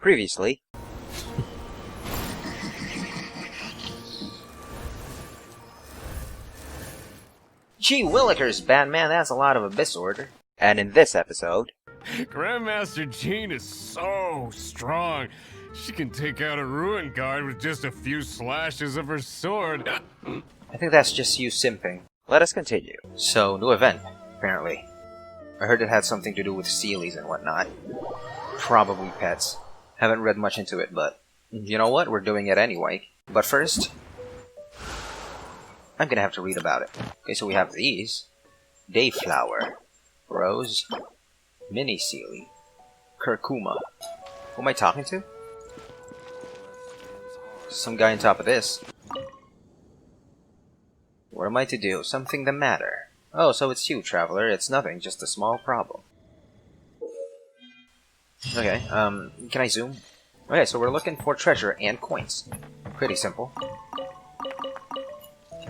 Previously. Gee willikers, Batman, that's a lot of Abyss Order. And in this episode... Grandmaster Jean is so strong. She can take out a ruin guard with just a few slashes of her sword. I think that's just you simping. Let us continue. So, new event, apparently. I heard it had something to do with Seelies and whatnot. Probably pets. Haven't read much into it, but you know what? We're doing it anyway. But first, I'm gonna have to read about it. Okay, so we have these. Dayflower. Rose. Mini Seelie. Curcuma. Who am I talking to? Some guy on top of this. What am I to do? Something the matter. Oh, so it's you, traveler. It's nothing, just a small problem. Okay, can I zoom? Okay, so we're looking for treasure and coins. Pretty simple.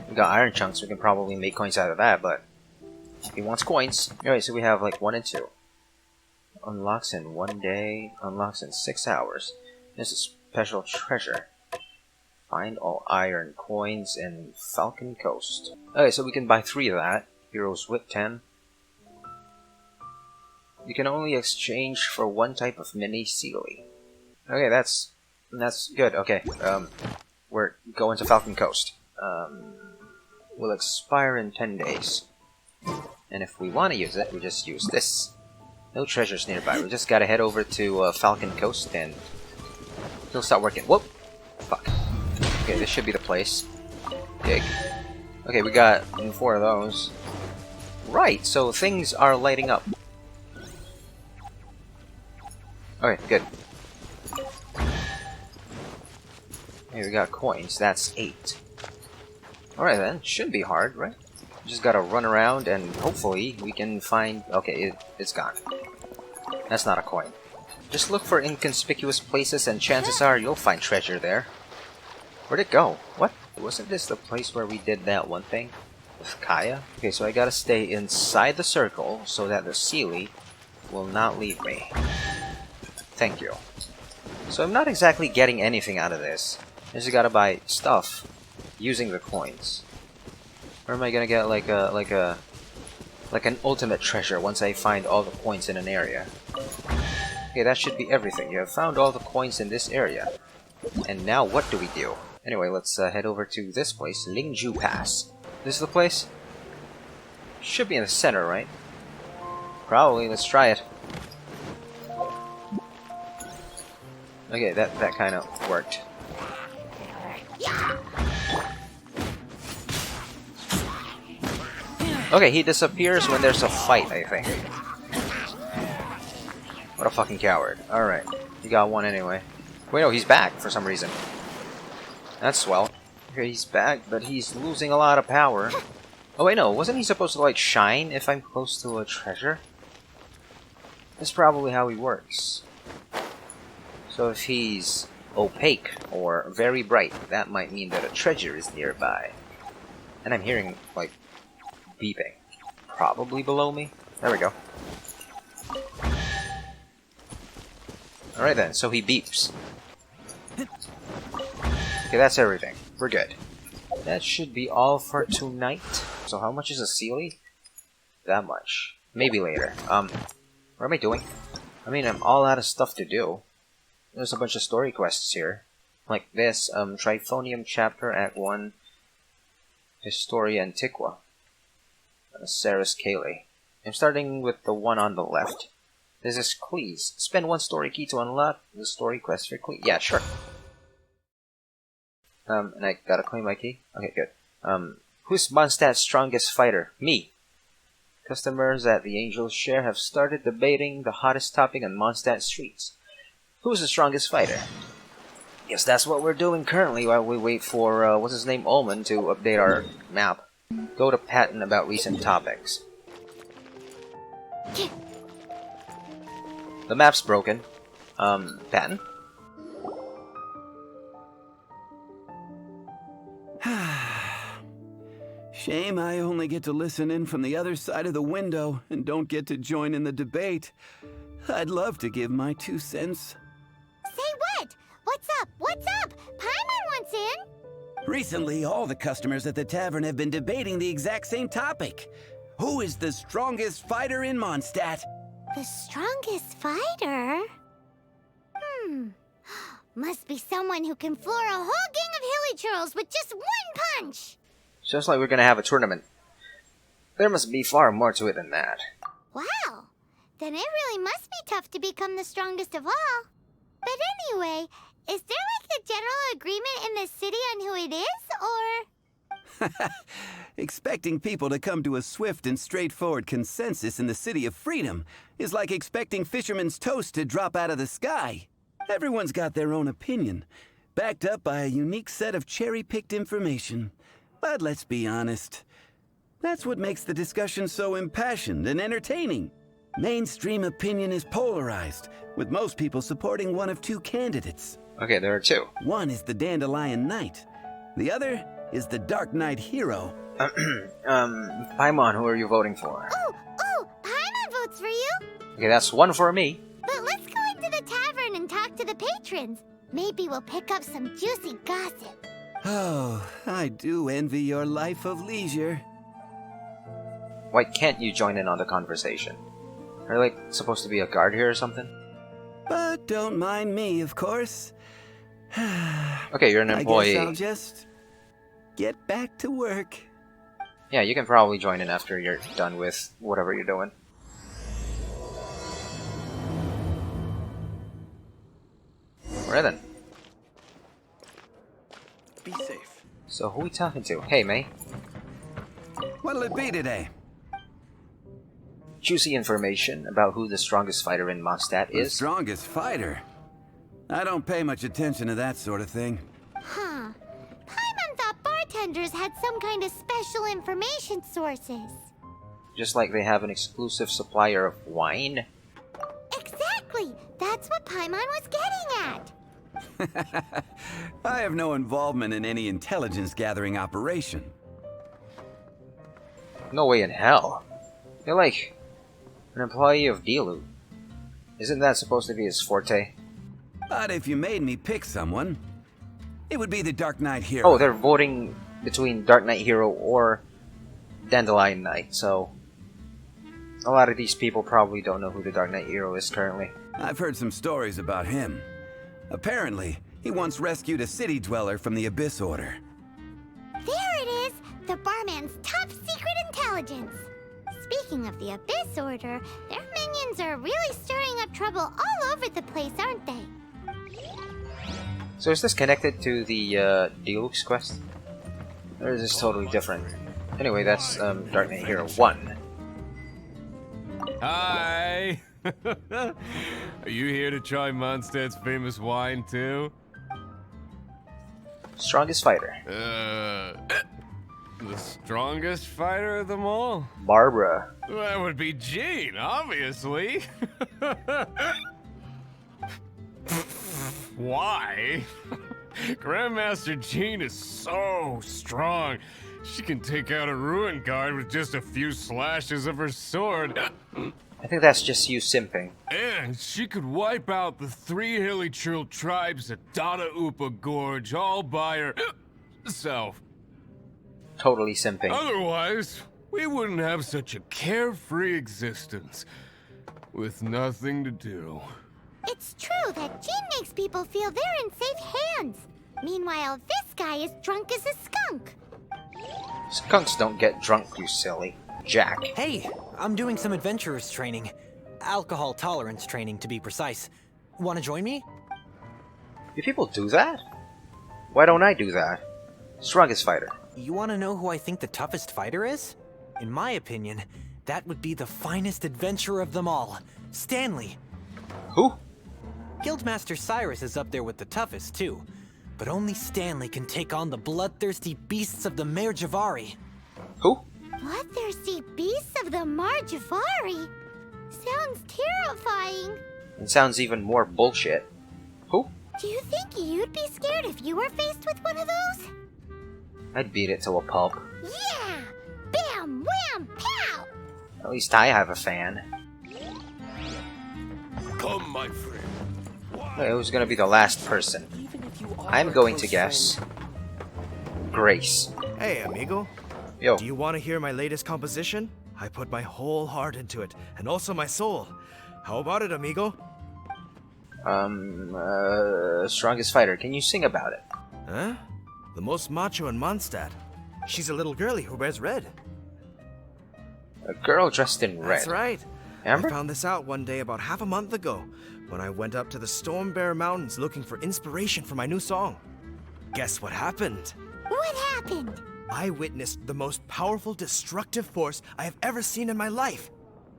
We got iron chunks, we can probably make coins out of that, but he wants coins. Alright, so we have like 1 and 2. Unlocks in 1 day, unlocks in 6 hours. This is special treasure. Find all iron coins in Falcon Coast. Okay, so we can buy 3 of that. Heroes Wit 10. You can only exchange for 1 type of mini Seelie. Okay, that's good. Okay, we're going to Falcon Coast. Will expire in 10 days. And if we want to use it, we just use this. No treasures nearby. We just gotta head over to Falcon Coast and he'll start working. Whoop! Fuck. Okay, this should be the place. Dig. Okay, we got 4 of those. Right, so things are lighting up. Okay, good. Okay, we got coins. That's 8. Alright then, should be hard, right? Just gotta run around and hopefully we can find... Okay, it's gone. That's not a coin. Just look for inconspicuous places and chances are you'll find treasure there. Where'd it go? What? Wasn't this the place where we did that one thing? With Kaya? Okay, so I gotta stay inside the circle so that the Seelie will not leave me. Thank you. So I'm not exactly getting anything out of this. I just gotta buy stuff using the coins. Or am I gonna get like an ultimate treasure once I find all the coins in an area? Okay, that should be everything. You have found all the coins in this area. And now what do we do? Anyway, let's head over to this place, Lingju Pass. This is the place? Should be in the center, right? Probably. Let's try it. Okay, that kind of worked. Okay, he disappears when there's a fight, I think. What a fucking coward. Alright, he got 1 anyway. Wait, no, he's back for some reason. That's swell. Okay, he's back, but he's losing a lot of power. Oh wait, no, wasn't he supposed to, like, shine if I'm close to a treasure? That's probably how he works. So if he's opaque or very bright, that might mean that a treasure is nearby. And I'm hearing, like, beeping. Probably below me. There we go. Alright then, so he beeps. Okay, that's everything. We're good. That should be all for tonight. So how much is a Seelie? That much. Maybe later. What am I doing? I mean, I'm all out of stuff to do. There's a bunch of story quests here. Like this, Trifonium Chapter Act 1, Historia Antiqua. Ceres Klee. I'm starting with the one on the left. This is Klee's. Spend 1 story key to unlock the story quest for Klee. Yeah, sure. And I gotta claim my key? Okay, good. Who's Mondstadt's strongest fighter? Me. Customers at the Angel's Share have started debating the hottest topic on Mondstadt streets. Who's the strongest fighter? Guess that's what we're doing currently while we wait for, what's his name, Ullman, to update our map. Go to Patton about recent topics. The map's broken. Patton? Shame I only get to listen in from the other side of the window and don't get to join in the debate. I'd love to give my 2 cents. Say listen. Recently, all the customers at the tavern have been debating the exact same topic. Who is the strongest fighter in Mondstadt? The strongest fighter? Must be someone who can floor a whole gang of hilly churls with just one punch. Sounds like we're gonna have a tournament. There must be far more to it than that. Wow. Then it really must be tough to become the strongest of all. But anyway, is there like a general agreement in the city on who it is, or...? Expecting people to come to a swift and straightforward consensus in the City of Freedom is like expecting fisherman's toast to drop out of the sky. Everyone's got their own opinion, backed up by a unique set of cherry-picked information. But let's be honest, that's what makes the discussion so impassioned and entertaining. Mainstream opinion is polarized, with most people supporting one of two candidates. Okay, there are two. One is the Dandelion Knight. The other is the Dark Knight Hero. Paimon, who are you voting for? Oh, Paimon votes for you. Okay, that's one for me. But let's go into the tavern and talk to the patrons. Maybe we'll pick up some juicy gossip. Oh, I do envy your life of leisure. Why can't you join in on the conversation? Are you, like, supposed to be a guard here or something? But don't mind me, of course. Okay, you're an employee. I guess I'll just get back to work. Yeah, you can probably join in after you're done with whatever you're doing. Alright then. Be safe. So who are we talking to? Hey, May. What'll it be today? Juicy information about who the strongest fighter in Mondstadt The is. strongest fighter? I don't pay much attention to that sort of thing. Huh. Paimon thought bartenders had some kind of special information sources. Just like they have an exclusive supplier of wine. Exactly! That's what Paimon was getting at. I have no involvement in any intelligence-gathering operation. No way in hell. You're like an employee of Dilu. Isn't that supposed to be his forte? But if you made me pick someone, it would be the Dark Knight Hero. Oh, they're voting between Dark Knight Hero or Dandelion Knight, so a lot of these people probably don't know who the Dark Knight Hero is currently. I've heard some stories about him. Apparently, he once rescued a city dweller from the Abyss Order. There it is! The barman's top secret intelligence! Speaking of the Abyss Order, their minions are really stirring up trouble all over the place, aren't they? So is this connected to the Deluxe quest? Or is this totally different? Anyway, that's Dark Knight Hero 1. Hi! Are you here to try Mondstadt's famous wine too? Strongest fighter. The strongest fighter of them all? Barbara. That would be Jean, obviously. Why? Grandmaster Jean is so strong. She can take out a ruin guard with just a few slashes of her sword. I think that's just you simping. And she could wipe out the 3 hilly churl tribes at Dada Upa Gorge all by herself. Totally simping. Otherwise, we wouldn't have such a carefree existence with nothing to do. It's true that Jean makes people feel they're in safe hands. Meanwhile, this guy is drunk as a skunk. Skunks don't get drunk, you silly. Jack. Hey, I'm doing some adventurers training. Alcohol tolerance training, to be precise. Want to join me? Do people do that? Why don't I do that? Strongest fighter. You want to know who I think the toughest fighter is? In my opinion, that would be the finest adventurer of them all, Stanley. Who? Guildmaster Cyrus is up there with the toughest, too. But only Stanley can take on the bloodthirsty beasts of the Mare Javari. Who? Bloodthirsty beasts of the Marjavari? Sounds terrifying. It sounds even more bullshit. Who? Do you think you'd be scared if you were faced with one of those? I'd beat it to a pulp. Yeah! Bam! Wham! Pow! At least I have a fan. Come, my friend. Who's gonna be the last person? I'm going to guess grace. Hey, amigo. Yo. Do you want to hear my latest composition? I put my whole heart into it, and also my soul. How about it, amigo? Strongest fighter. Can you sing about it? Huh? The most macho in Mondstadt. She's a little girlie who wears red. A girl dressed in red. That's right. Amber? I found this out one day about half a month ago when I went up to the Storm Bear Mountains looking for inspiration for my new song. Guess what happened? What happened? I witnessed the most powerful destructive force I have ever seen in my life.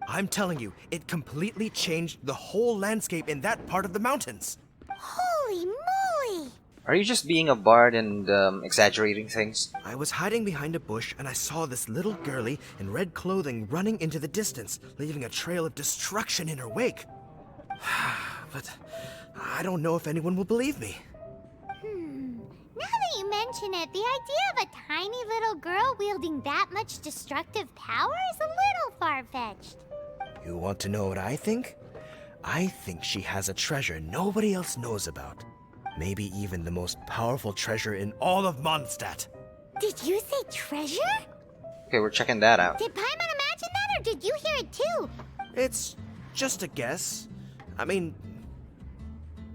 I'm telling you, it completely changed the whole landscape in that part of the mountains. Holy moly! Are you just being a bard and exaggerating things? I was hiding behind a bush and I saw this little girlie in red clothing running into the distance, leaving a trail of destruction in her wake. But I don't know if anyone will believe me. Now that you mention it, the idea of a tiny little girl wielding that much destructive power is a little far-fetched. You want to know what I think? I think she has a treasure nobody else knows about. Maybe even the most powerful treasure in all of Mondstadt. Did you say treasure? Okay, we're checking that out. Did Paimon imagine that, or did you hear it too? It's just a guess. I mean,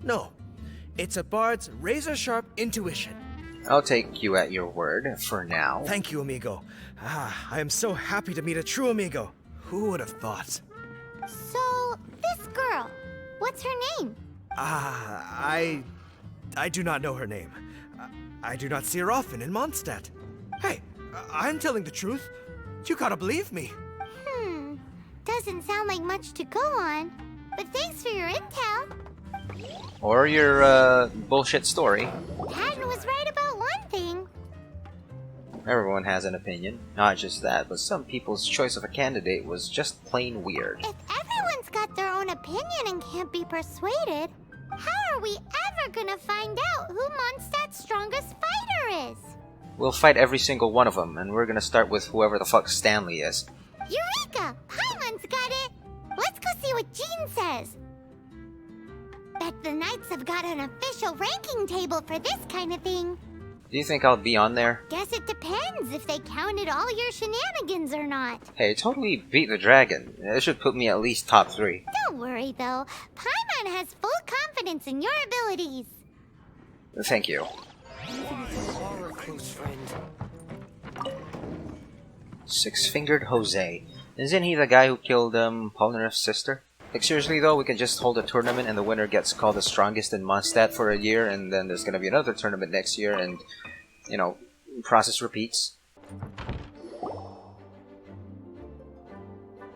no. It's a bard's razor-sharp intuition. I'll take you at your word for now. Thank you, amigo. I am so happy to meet a true amigo. Who would have thought? So, this girl, what's her name? I do not know her name. I do not see her often in Mondstadt. Hey, I'm telling the truth. You gotta believe me. Doesn't sound like much to go on. But thanks for your intel. Or your bullshit story. Patton was right about one thing. Everyone has an opinion. Not just that, but some people's choice of a candidate was just plain weird. If everyone's got their own opinion and can't be persuaded, how are we ever gonna find out who Mondstadt's strongest fighter is? We'll fight every single one of them, and we're gonna start with whoever the fuck Stanley is. Eureka! Paimon's got it! Let's go see what Jean says. Bet the Knights have got an official ranking table for this kind of thing. Do you think I'll be on there? Guess it depends if they counted all your shenanigans or not. Hey, totally beat the dragon. It should put me at least top 3. Don't worry though, Paimon has full confidence in your abilities. Thank you. Six-fingered Jose. Isn't he the guy who killed Polnareff's sister? Like seriously though, we can just hold a tournament and the winner gets called the strongest in Mondstadt for a year, and then there's gonna be another tournament next year, and you know, process repeats.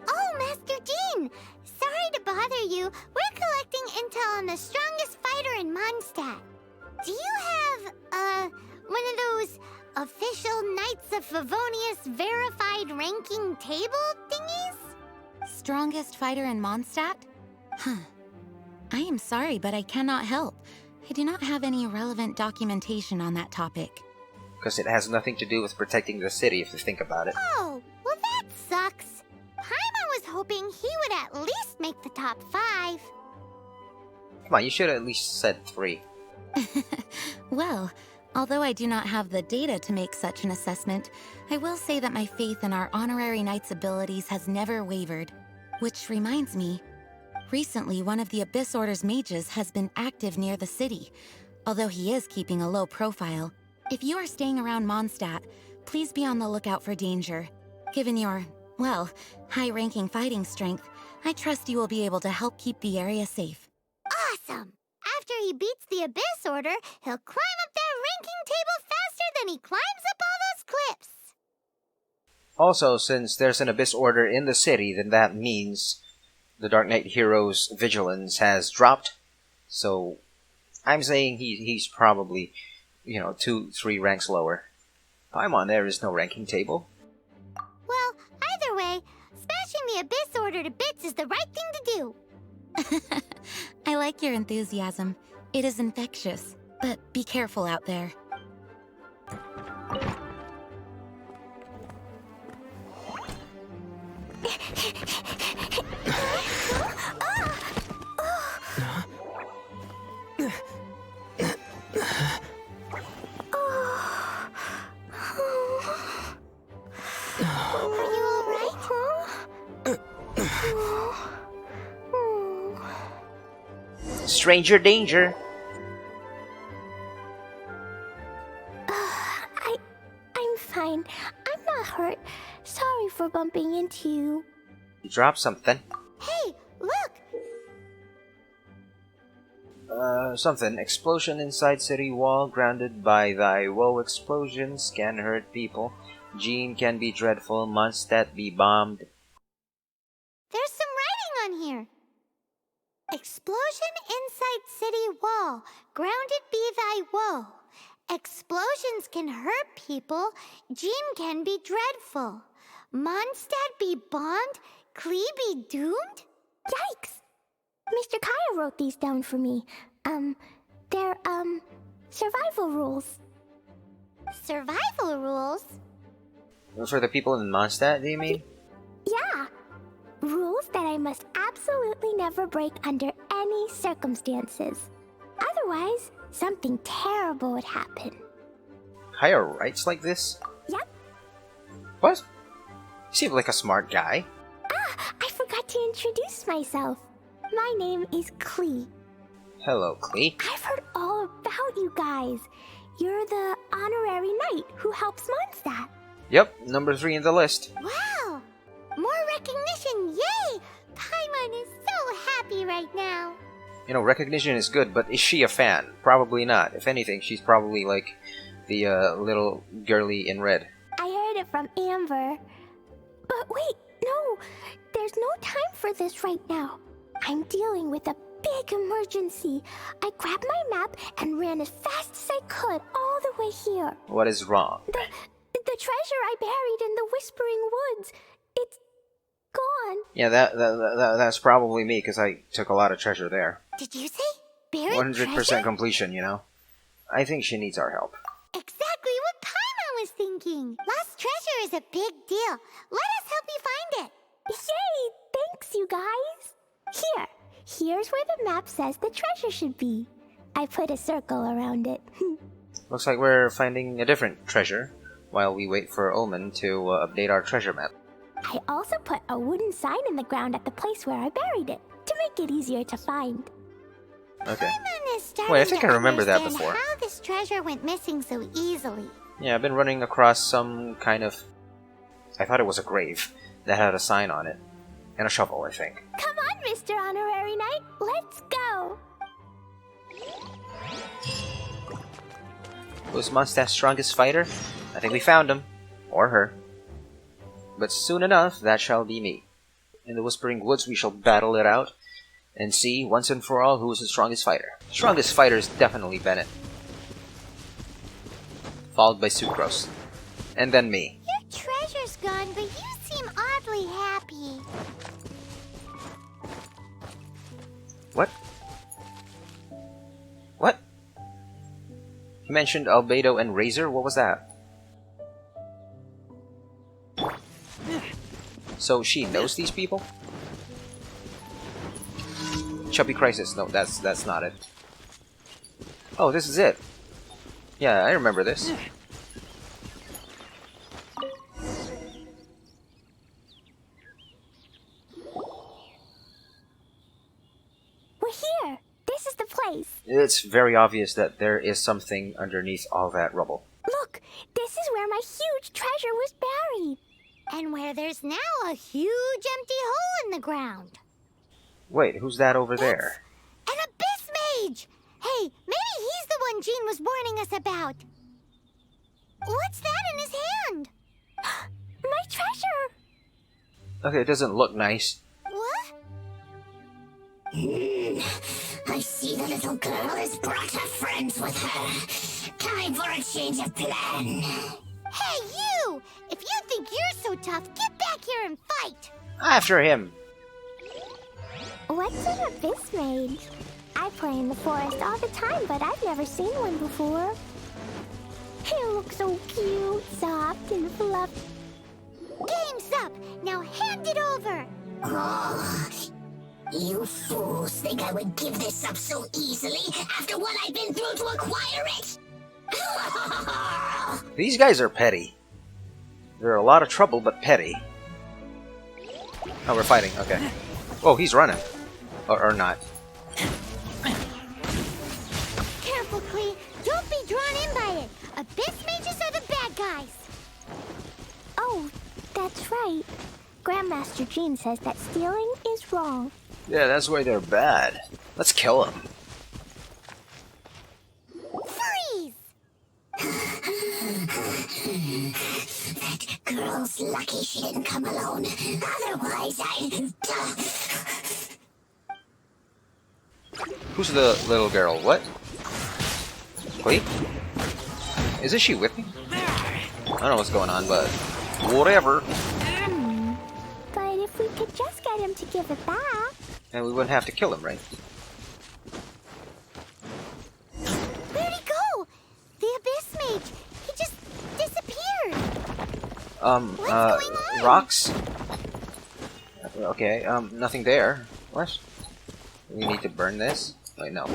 Oh, Master Jean! Sorry to bother you. We're collecting intel on the strongest fighter in Mondstadt. Do you have, one of those official Knights of Favonius verified ranking table thingies? Strongest fighter in Mondstadt? Huh. I am sorry, but I cannot help. I do not have any relevant documentation on that topic. Because it has nothing to do with protecting the city, if you think about it. Oh, well that sucks. Paimon was hoping he would at least make the top 5. Come on, you should have at least said 3. Well, although I do not have the data to make such an assessment, I will say that my faith in our honorary knight's abilities has never wavered. Which reminds me, recently one of the Abyss Order's mages has been active near the city, although he is keeping a low profile. If you are staying around Mondstadt, please be on the lookout for danger. Given your, well, high-ranking fighting strength, I trust you will be able to help keep the area safe. Awesome! After he beats the Abyss Order, he'll climb up that ranking table faster than he climbs up all those cliffs. Also, since there's an Abyss Order in the city, then that means the Dark Knight hero's vigilance has dropped. So, I'm saying he's probably, 2-3 ranks lower. Paimon, there is no ranking table. Well, either way, smashing the Abyss Order to bits is the right thing to do. I like your enthusiasm. It is infectious. But be careful out there. Stranger danger. I'm fine. I'm not hurt. Sorry for bumping into you. You dropped something. Hey, look! Something. Explosion inside city wall. Grounded by thy woe. Explosions can hurt people. Jean can be dreadful. Mondstadt be bombed. There's some writing on here. Explosion inside city wall. Grounded be thy woe. Explosions can hurt people. Jean can be dreadful. Mondstadt be bombed. Klee be doomed? Yikes! Mr. Kaya wrote these down for me. They're, survival rules. Survival rules? For the people in Mondstadt, do you mean? Yeah. Rules that I must absolutely never break under any circumstances. Otherwise, something terrible would happen. Kaya writes like this? Yep. What? You seem like a smart guy. I forgot to introduce myself. My name is Klee. Hello, Klee. I've heard all about you guys. You're the honorary knight who helps Mondstadt. Yep, number 3 in the list. Wow! More recognition, yay! Paimon is so happy right now. You know, recognition is good, but is she a fan? Probably not. If anything, she's probably like the little girly in red. I heard it from Amber. But wait, no! There's no time for this right now. I'm dealing with a big emergency. I grabbed my map and ran as fast as I could all the way here. What is wrong? The treasure I buried in the Whispering Woods. It's gone. Yeah, that's probably me, because I took a lot of treasure there. Did you say buried 100% treasure? completion, you know? I think she needs our help. Exactly what Paimon was thinking. Lost treasure is a big deal. Let us help you find it. Yay! Thanks, you guys. Here's where the map says the treasure should be. I put a circle around it. Looks like we're finding a different treasure, while we wait for Omen to update our treasure map. I also put a wooden sign in the ground at the place where I buried it, to make it easier to find. Okay. Paimon is starting Wait, I think to I remember that understand before. how this treasure went missing so easily. Yeah, I've been running across some kind of... I thought it was a grave that had a sign on it. And a shovel, I think. Come on, Mr. Honorary Knight, let's go! Who's Mondstadt's strongest fighter? I think we found him. Or her. But soon enough, that shall be me. In the Whispering Woods, we shall battle it out, and see, once and for all, who is the strongest fighter. Strongest fighter is definitely Bennett. Followed by Sucrose. And then me. Your treasure's gone, but you seem oddly happy. What? What? You mentioned Albedo and Razor? What was that? So she knows these people? Chubby Crisis. No, that's not it. Oh, this is it. Yeah, I remember this. We're here. This is the place. It's very obvious that there is something underneath all that rubble. Look, this is where my huge treasure was buried. And where there's now a huge empty hole in the ground. Wait, who's that over there? An abyss mage! Hey, maybe he's the one Jean was warning us about. What's that in his hand? My treasure! Okay, it doesn't look nice. What? I see the little girl has brought her friends with her. Time for a change of plan. Hey, you! If you think you're so tough, get back here and fight! After him! What's an abyss mage? I play in the forest all the time, but I've never seen one before. He looks so cute, soft, and fluffy. Game's up! Now hand it over! Oh, you fools think I would give this up so easily after what I've been through to acquire it? These guys are petty. They're a lot of trouble, but petty. Oh, we're fighting. Okay. Oh, he's running. Or not. drawn in by it. Abyss mages are the bad guys. Oh, that's right. Grandmaster Jean says that stealing is wrong. Yeah, that's why they're bad. Let's kill them. Freeze! That girl's lucky she didn't come alone. Otherwise, Who's the little girl? What? Klee? Isn't she with me? I don't know what's going on, but whatever. But if we could just get him to give it back. And we wouldn't have to kill him, right? Where'd he go? The Abyss Mage. He just disappeared. What's going on? Rocks? Okay, nothing there. What? We need to burn this? Wait, no.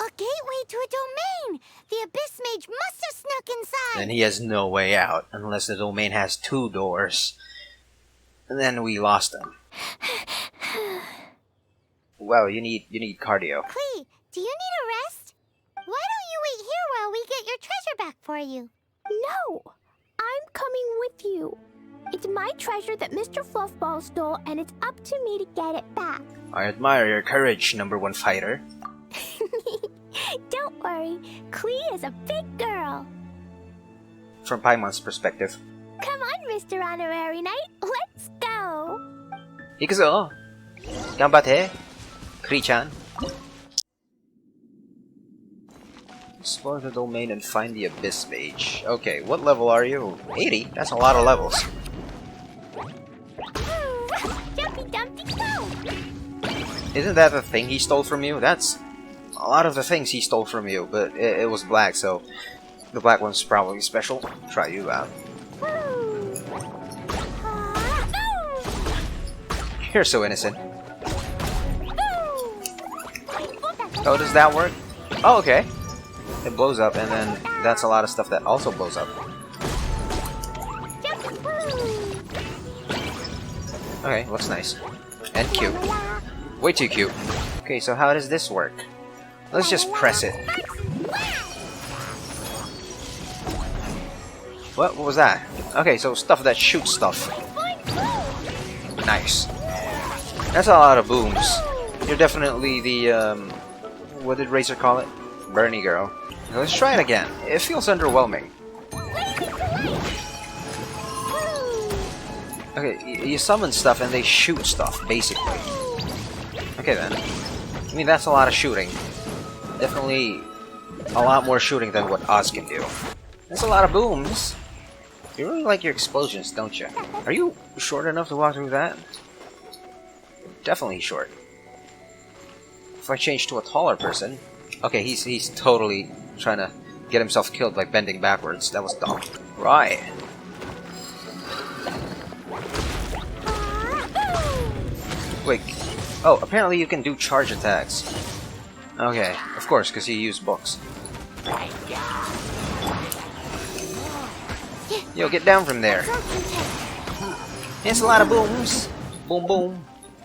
A gateway to a domain! The Abyss Mage must have snuck inside! And he has no way out, unless the domain has 2 doors. And then we lost him. Well, you need cardio. Klee, do you need a rest? Why don't you wait here while we get your treasure back for you? No! I'm coming with you. It's my treasure that Mr. Fluffball stole, and it's up to me to get it back. I admire your courage, #1 fighter. Don't worry, Klee is a big girl. From Paimon's perspective. Come on, Mr. Honorary Knight, let's go. Ikuzo! Ganbatte! Klee-chan. Explore the domain and find the Abyss Mage. Okay, what level are you? 80? That's a lot of levels. Jumpy Dumpty go! Isn't that the thing he stole from you? That's a lot of the things he stole from you, but it was black, so the black one's probably special. Try you out. You're so innocent. Oh, does that work? Oh, okay. It blows up, and then that's a lot of stuff that also blows up. Okay, looks nice. And cute. Way too cute. Okay, so how does this work? Let's just press it. What was that? Okay, so stuff that shoots stuff. Nice. That's a lot of booms. You're definitely the, what did Razor call it? Bernie girl. Let's try it again. It feels underwhelming. Okay, you summon stuff and they shoot stuff, basically. Okay then. I mean, that's a lot of shooting. Definitely a lot more shooting than what Oz can do. That's a lot of booms. You really like your explosions, don't you? Are you short enough to walk through that? Definitely short. If I change to a taller person... Okay, he's totally trying to get himself killed by bending backwards. That was dumb. Right. Wait. Oh, apparently you can do charge attacks. Okay, of course, because you use books. Yo, get down from there. It's a lot of booms. Boom, boom.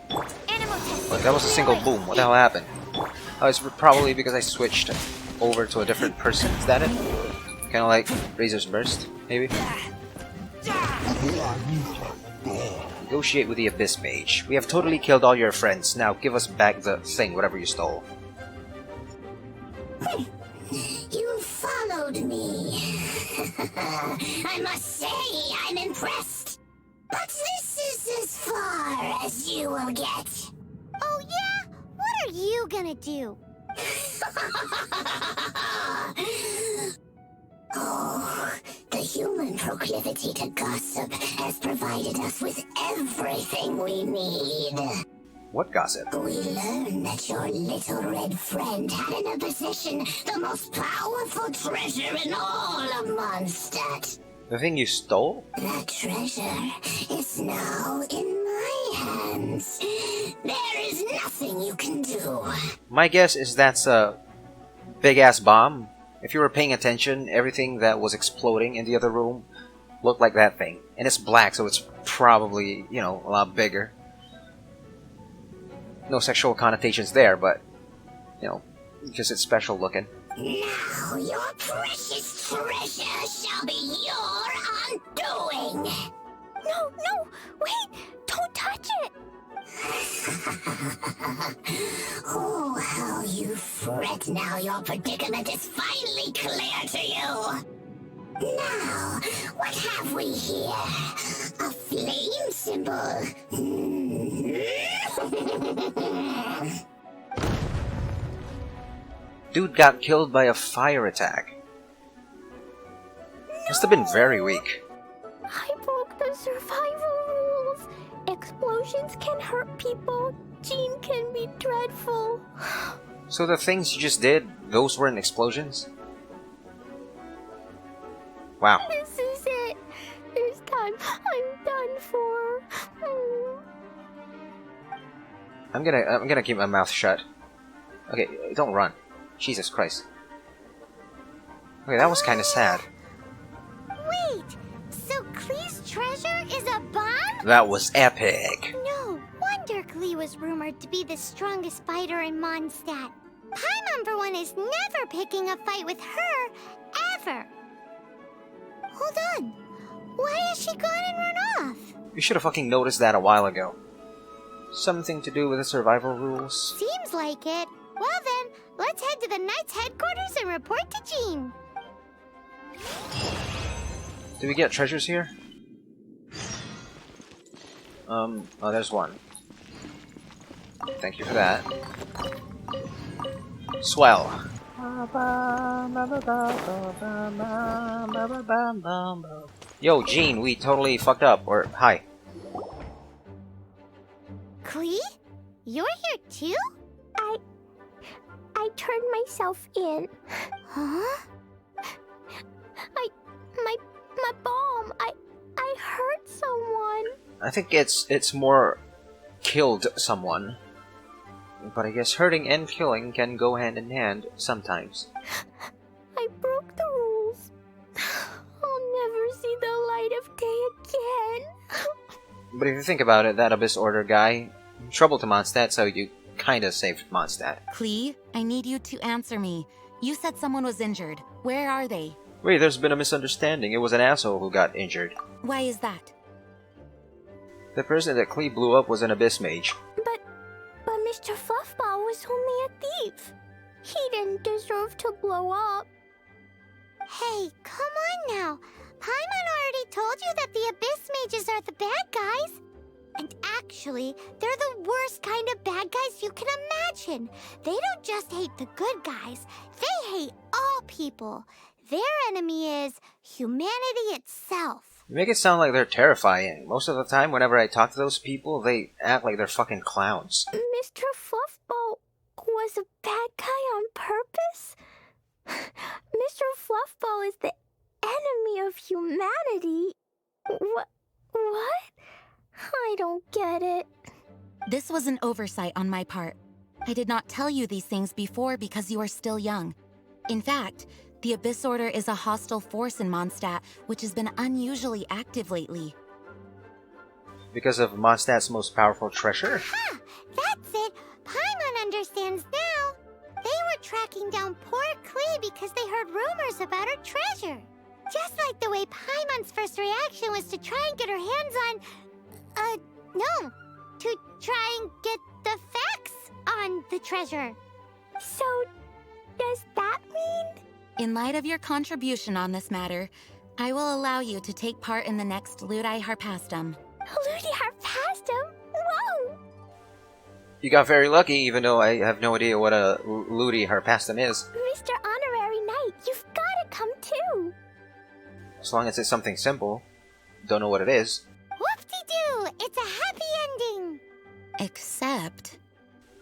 Look, that was a single boom. What the hell happened? Oh, it's probably because I switched over to a different person. Is that it? Kind of like Razor's Burst, maybe? Negotiate with the Abyss Mage. We have totally killed all your friends. Now give us back the thing, whatever you stole. You followed me. I must say, I'm impressed. But this is as far as you will get. Oh yeah? What are you gonna do? Oh, the human proclivity to gossip has provided us with everything we need. What gossip? We learned that your little red friend had in her possession the most powerful treasure in all of Mondstadt. The thing you stole? That treasure is now in my hands. There is nothing you can do. My guess is that's a big-ass bomb. If you were paying attention, everything that was exploding in the other room looked like that thing. And it's black, so it's probably, you know, a lot bigger. No sexual connotations there, but, you know, because it's special looking. Now your precious treasure shall be your undoing. No, no, wait! Don't touch it! Oh, how you fret now your predicament is finally clear to you. Now, what have we here? A flame symbol. Dude got killed by a fire attack. Must have been very weak. I broke the survival rules. Explosions can hurt people. Jean can be dreadful. So the things you just did, those weren't explosions? Wow. This is it. This time, I'm done for. I'm gonna keep my mouth shut. Okay, don't run. Jesus Christ. Okay, that was kind of sad. Wait, so Klee's treasure is a bomb? That was epic. No wonder Klee was rumored to be the strongest fighter in Mondstadt. Paimon, for one, is never picking a fight with her, ever. Hold on. Why has she gone and run off? You should have fucking noticed that a while ago. Something to do with the survival rules? Seems like it. Well then, let's head to the Knights headquarters and report to Jean. Do we get treasures here? Oh, there's one. Thank you for that. Swell. Yo, Jean, we totally fucked up. Or, hi. Klee? You're here too? I turned myself in. Huh? My bomb. I hurt someone. I think it's more killed someone. But I guess hurting and killing can go hand in hand sometimes. I broke the rules. I'll never see the light of day again. But if you think about it, that Abyss Order guy, trouble to Mondstadt, so you kinda saved Mondstadt. Klee, I need you to answer me. You said someone was injured. Where are they? Wait, there's been a misunderstanding. It was an asshole who got injured. Why is that? The person that Klee blew up was an Abyss Mage. But Mr. Fluffball was only a thief. He didn't deserve to blow up. Hey, come on now. Paimon already told you that the Abyss Mages are the bad guys. And actually, they're the worst kind of bad guys you can imagine. They don't just hate the good guys. They hate all people. Their enemy is humanity itself. You make it sound like they're terrifying. Most of the time, whenever I talk to those people, they act like they're fucking clowns. Mr. Fluffball was a bad guy on purpose? Mr. Fluffball is the enemy of humanity. What? I don't get it. This was an oversight on my part. I did not tell you these things before because you are still young. In fact, the Abyss Order is a hostile force in Mondstadt, which has been unusually active lately. Because of Mondstadt's most powerful treasure? Ha! That's it! Paimon understands now. They were tracking down poor Klee because they heard rumors about her treasure. Just like the way Paimon's first reaction was to try and get her hands on... no. To try and get the facts on the treasure. So, does that mean... In light of your contribution on this matter, I will allow you to take part in the next Ludi Harpastum. Ludi Harpastum? Whoa! You got very lucky, even though I have no idea what a Ludi Harpastum is. Mr. Honorary Knight, you've gotta come too. As long as it's something simple. Don't know what it is. Whoop-de-doo! It's a happy ending! Except...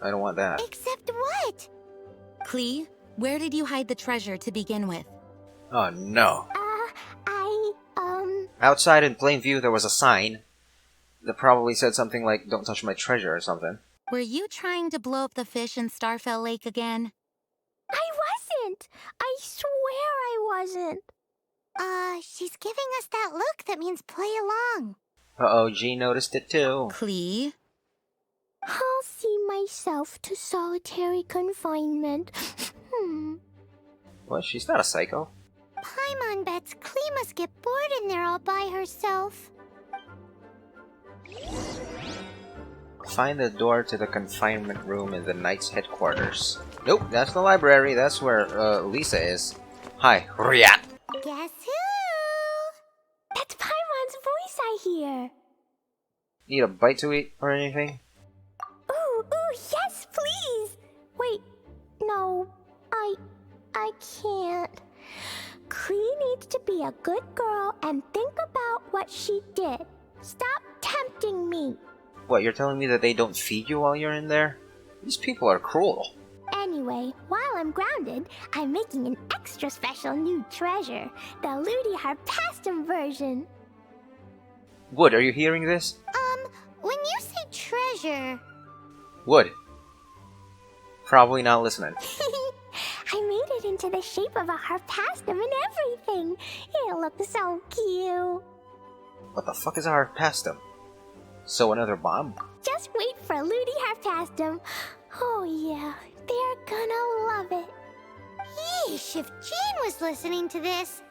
I don't want that. Except what? Klee, where did you hide the treasure to begin with? Oh no. I Outside in plain view there was a sign that probably said something like, "Don't touch my treasure" or something. Were you trying to blow up the fish in Starfell Lake again? I wasn't! I swear I wasn't! She's giving us that look that means play along. Uh-oh, Jean noticed it too. Klee? I'll see myself to solitary confinement. What? She's not a psycho. Paimon bets Klee must get bored in there all by herself. Find the door to the confinement room in the Knight's headquarters. Nope, that's the library. That's where Lisa is. Hi, Riat. Guess who? That's Paimon's voice I hear. Need a bite to eat or anything? Ooh, yes, please. Wait, no, I can't. Klee needs to be a good girl and think about what she did. Stop tempting me. What, you're telling me that they don't feed you while you're in there? These people are cruel. Anyway, while I'm grounded, I'm making an extra special new treasure, the Ludi Harpastum version. Wood, are you hearing this? When you say treasure... Wood. Probably not listening. I made it into the shape of a harpastum and everything. It looks so cute. What the fuck is a harpastum? So another bomb? Just wait for Ludi Harpastum. Oh yeah, they're gonna love it. Yeesh, if Jane was listening to this...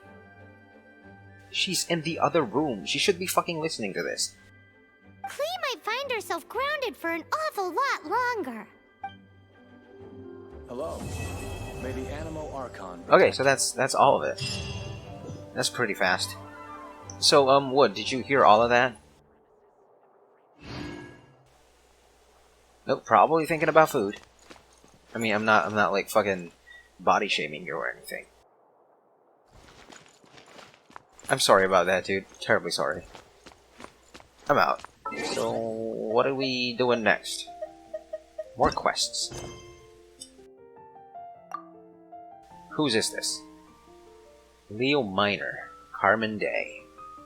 She's in the other room. She should be fucking listening to this. Klee might find herself grounded for an awful lot longer. Hello. May the Animo Archon... Okay, so that's all of it. That's pretty fast. So, Wood, did you hear all of that? Nope, probably thinking about food. I mean, I'm not like fucking body shaming you or anything. I'm sorry about that, dude. Terribly sorry. I'm out. So, what are we doing next? More quests. Whose is this? Leo Minor. Carmen Day.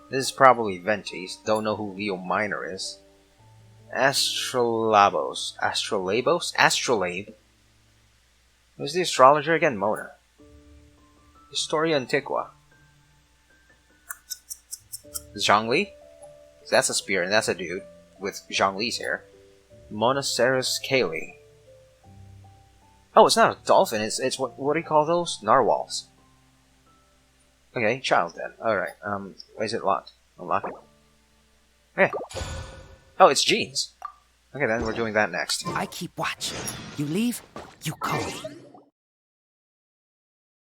This is probably Venti's. Don't know who Leo Minor is. Astrolabos. Astrolabe? Who's the astrologer again? Mona. Historia Antiqua. Zhongli? That's a spear, and that's a dude with Zhongli's hair. Monoceros Klee. Oh, it's not a dolphin. It's what do you call those? Narwhals. Okay, child then. Alright, why is it locked? Unlock it. Okay. Oh, it's jeans. Okay, then we're doing that next. I keep watch. You leave, you call me.